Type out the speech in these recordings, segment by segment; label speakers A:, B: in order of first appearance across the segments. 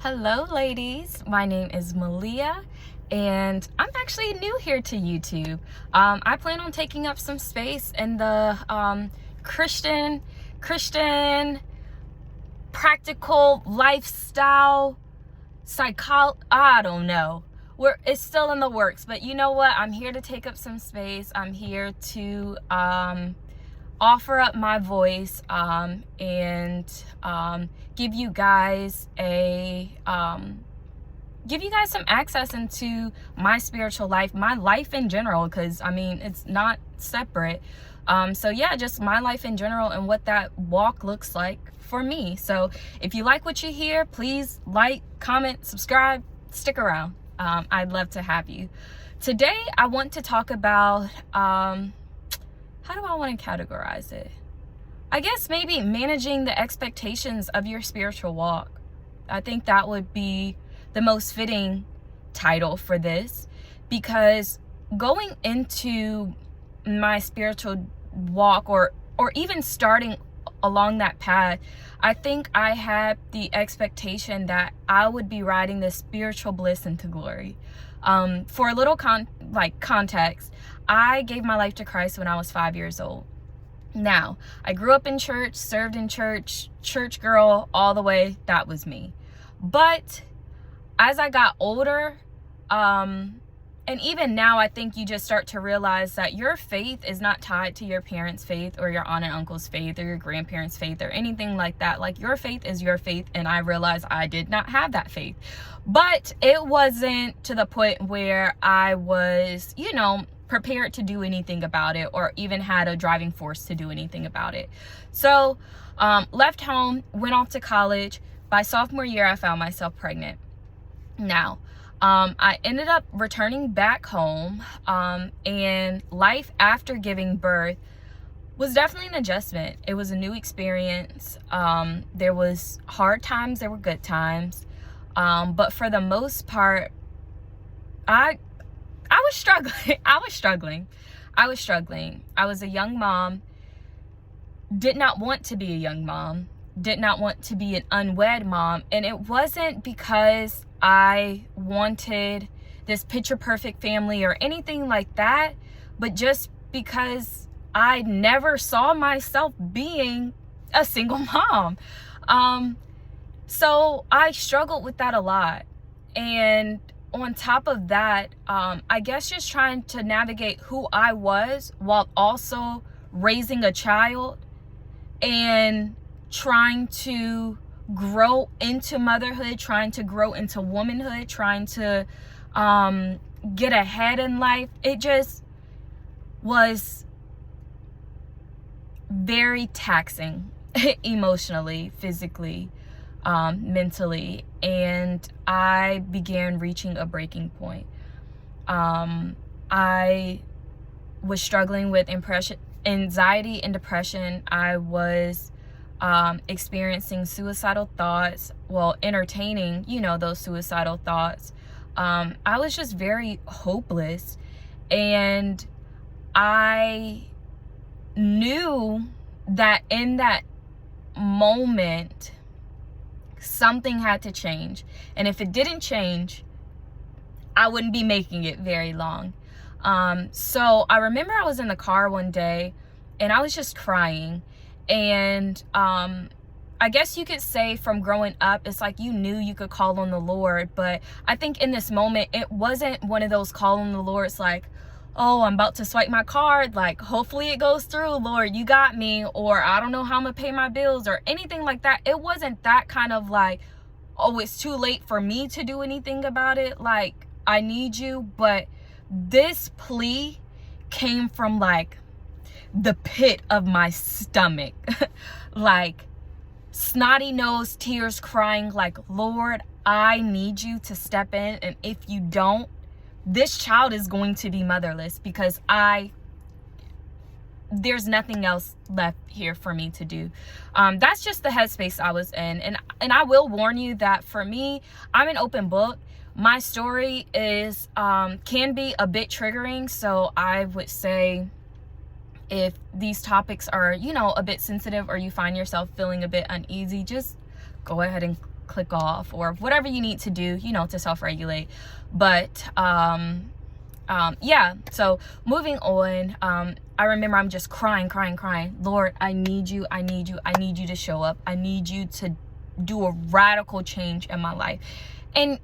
A: Hello ladies, my name is Malia and I'm actually new here to YouTube. I plan on taking up some space in the Christian practical lifestyle I don't know. It's still in the works, but you know what? I'm here to take up some space. I'm here to offer up my voice and give you guys some access into my spiritual life, my life in general, because I mean it's not separate. So yeah, just my life in general and what that walk looks like for me. So if you like what you hear, please like, comment, subscribe, stick around. I'd love to have you. Today I want to talk about how do I want to categorize it? I guess maybe managing the expectations of your spiritual walk. I think that would be the most fitting title for this, because going into my spiritual walk or even starting along that path, I think I had the expectation that I would be riding this spiritual bliss into glory. For a little context, I gave my life to Christ when I was 5 years old. Now, I grew up in church, served in church, church girl all the way. That was me. But as I got older, and even now, I think you just start to realize that your faith is not tied to your parents' faith or your aunt and uncle's faith or your grandparents' faith or anything like that. Like, your faith is your faith, and I realized I did not have that faith. But it wasn't to the point where I was, prepared to do anything about it or even had a driving force to do anything about it. So, left home, went off to college. By sophomore year, I found myself pregnant. Now, I ended up returning back home, and life after giving birth was definitely an adjustment. It was a new experience. There was hard times, there were good times. But for the most part, I was struggling. I was a young mom, did not want to be a young mom, did not want to be an unwed mom. And it wasn't because I wanted this picture perfect family or anything like that, but just because I never saw myself being a single mom. So I struggled with that a lot. And on top of that, I guess just trying to navigate who I was while also raising a child and trying to grow into motherhood, trying to grow into womanhood, trying to get ahead in life. It just was very taxing emotionally, physically, mentally, and I began reaching a breaking point. I was struggling with anxiety and depression. I was experiencing suicidal thoughts, entertaining, those suicidal thoughts. I was just very hopeless, and I knew that in that moment, something had to change. And if it didn't change, I wouldn't be making it very long. So I remember I was in the car one day and I was just crying. And I guess you could say from growing up, it's like you knew you could call on the Lord. But I think in this moment, it wasn't one of those call on the Lord's like, oh, I'm about to swipe my card, like, hopefully it goes through, Lord, you got me, or I don't know how I'm gonna pay my bills or anything like that. It wasn't that kind of like, oh, it's too late for me to do anything about it, like, I need you. But this plea came from like the pit of my stomach, like snotty nose, tears, crying, like, Lord, I need you to step in, and if you don't, this child is going to be motherless, because there's nothing else left here for me to do. That's just the headspace I was in. And I will warn you that for me, I'm an open book. My story can be a bit triggering. So I would say if these topics are, a bit sensitive, or you find yourself feeling a bit uneasy, just go ahead and click off, or whatever you need to do, you know, to self-regulate. But yeah, so moving on, I remember I'm just crying. Lord, I need you to show up. I need you to do a radical change in my life. And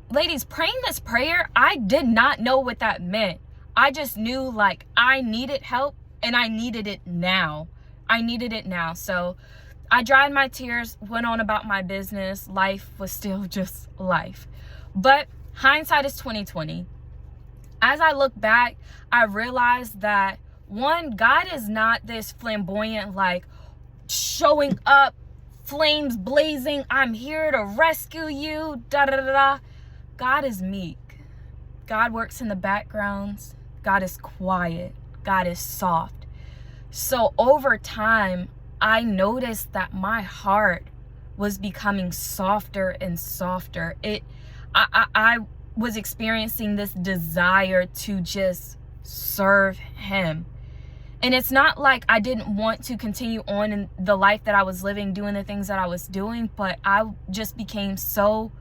A: ladies, praying this prayer, I did not know what that meant. I just knew like I needed help, and I needed it now. So I dried my tears, went on about my business. Life was still just life. But hindsight is 2020. As I look back, I realized that, one, God is not this flamboyant, like showing up, flames blazing, I'm here to rescue you, da da da da. God is meek. God works in the backgrounds. God is quiet. God is soft. So over time, I noticed that my heart was becoming softer and softer. I was experiencing this desire to just serve him. And it's not like I didn't want to continue on in the life that I was living, doing the things that I was doing, but I just became so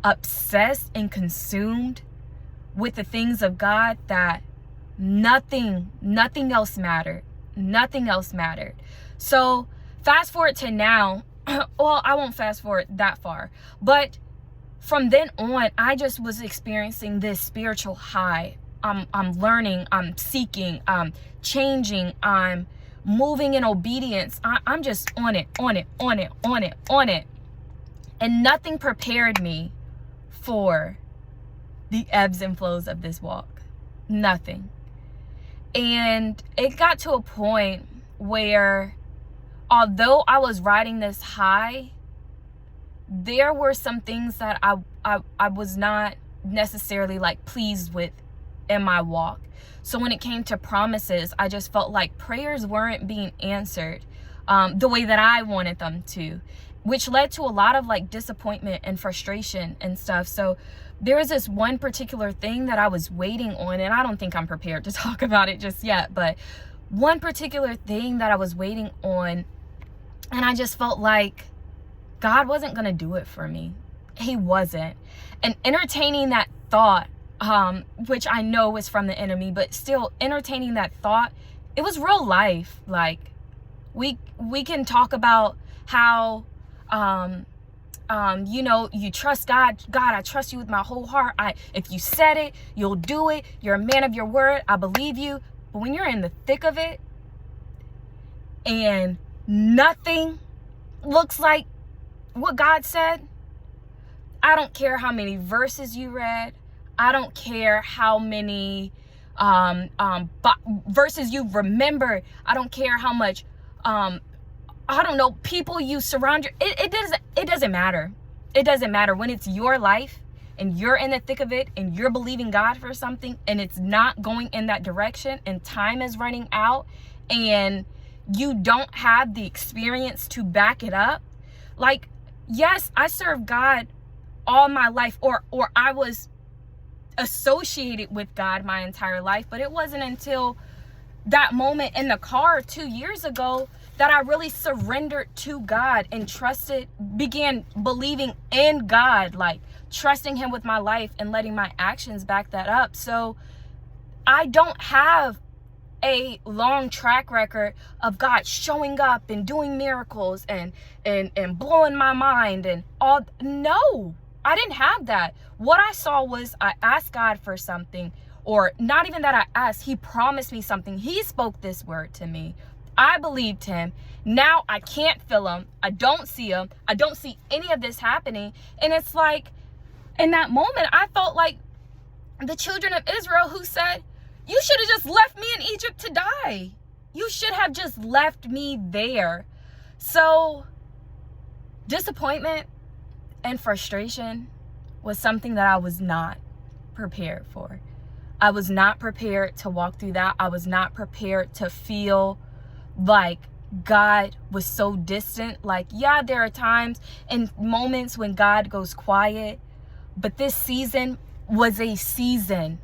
A: obsessed and consumed with the things of God that nothing else mattered. Nothing else mattered. So fast forward to now. Well, I won't fast forward that far, but from then on, I just was experiencing this spiritual high. I'm learning, I'm seeking, I'm changing, I'm moving in obedience. I'm just on it. And nothing prepared me for the ebbs and flows of this walk. Nothing. And it got to a point where, although I was riding this high, there were some things that I was not necessarily like pleased with in my walk. So when it came to promises, I just felt like prayers weren't being answered the way that I wanted them to, which led to a lot of like disappointment and frustration and stuff. So there was this one particular thing that I was waiting on, and I don't think I'm prepared to talk about it just yet, but one particular thing that I was waiting on, and I just felt like God wasn't going to do it for me. He wasn't. And entertaining that thought, which I know was from the enemy, but still entertaining that thought, it was real life. Like we can talk about how, you know, you trust God. God, I trust you with my whole heart. If you said it, you'll do it. You're a man of your word. I believe you. But when you're in the thick of it and nothing looks like what God said, I don't care how many verses you read. I don't care how many verses you remember. I don't care how much, I don't know, people you surround your, it doesn't matter. It doesn't matter when it's your life and you're in the thick of it and you're believing God for something and it's not going in that direction and time is running out and you don't have the experience to back it up. Like, yes, I served God all my life, or I was associated with God my entire life, but it wasn't until that moment in the car 2 years ago that I really surrendered to God and began believing in God, like trusting him with my life and letting my actions back that up. So I don't have a long track record of God showing up and doing miracles and blowing my mind and all. No, I didn't have that. What I saw was I asked God for something, or not even that I asked, he promised me something. He spoke this word to me. I believed him. Now I can't feel him. I don't see him. I don't see any of this happening. And it's like, in that moment, I felt like the children of Israel who said, you should have just left me in Egypt to die. You should have just left me there. So disappointment and frustration was something that I was not prepared for. I was not prepared to walk through that. I was not prepared to feel like God was so distant. Like, yeah, there are times and moments when God goes quiet, but this season was a season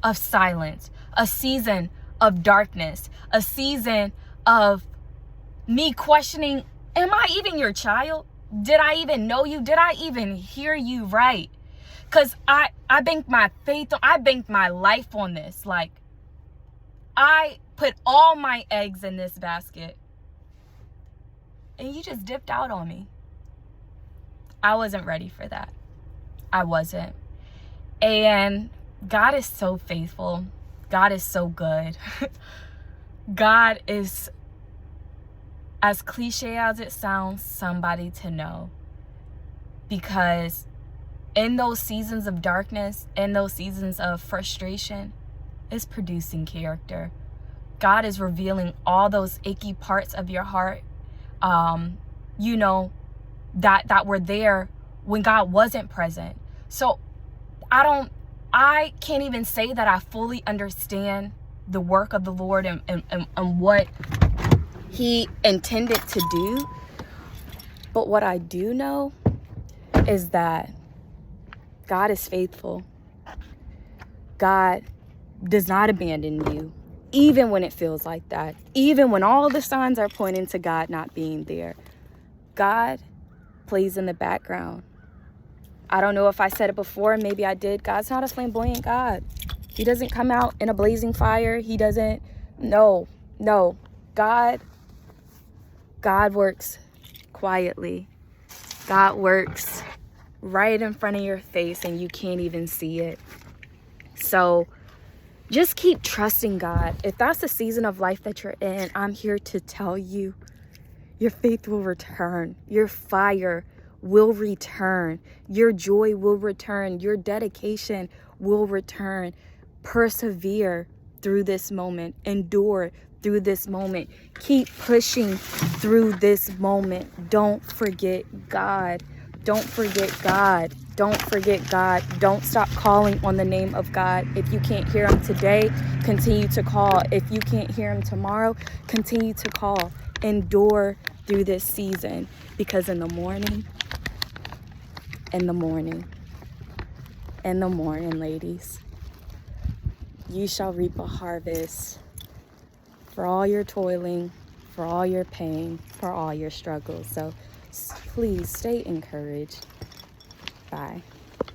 A: of silence, a season of darkness, a season of me questioning, am I even your child? Did I even know you? Did I even hear you right? Because I banked my faith, I banked my life on this. Like, I put all my eggs in this basket. And you just dipped out on me. I wasn't ready for that. I wasn't. And God is so faithful. God is so good. God is, as cliche as it sounds, somebody to know. Because in those seasons of darkness, in those seasons of frustration, it's producing character. God is revealing all those icky parts of your heart, you know, that were there when God wasn't present. So I can't even say that I fully understand the work of the Lord and what he intended to do. But what I do know is that God is faithful. God does not abandon you, even when it feels like that. Even when all the signs are pointing to God not being there. God plays in the background. I don't know if I said it before, maybe I did. God's not a flamboyant God. He doesn't come out in a blazing fire. He doesn't, no. God works quietly. God works right in front of your face and you can't even see it. So just keep trusting God. If that's the season of life that you're in, I'm here to tell you, your faith will return. Your fire will return. Your joy will return. Your dedication will return. Persevere through this moment. Endure through this moment. Keep pushing through this moment. Don't forget God. Don't forget God. Don't forget God. Don't stop calling on the name of God. If you can't hear him today, continue to call. If you can't hear him tomorrow, continue to call. Endure through this season, because in the morning, ladies, you shall reap a harvest for all your toiling, for all your pain, for all your struggles. So please stay encouraged. Bye.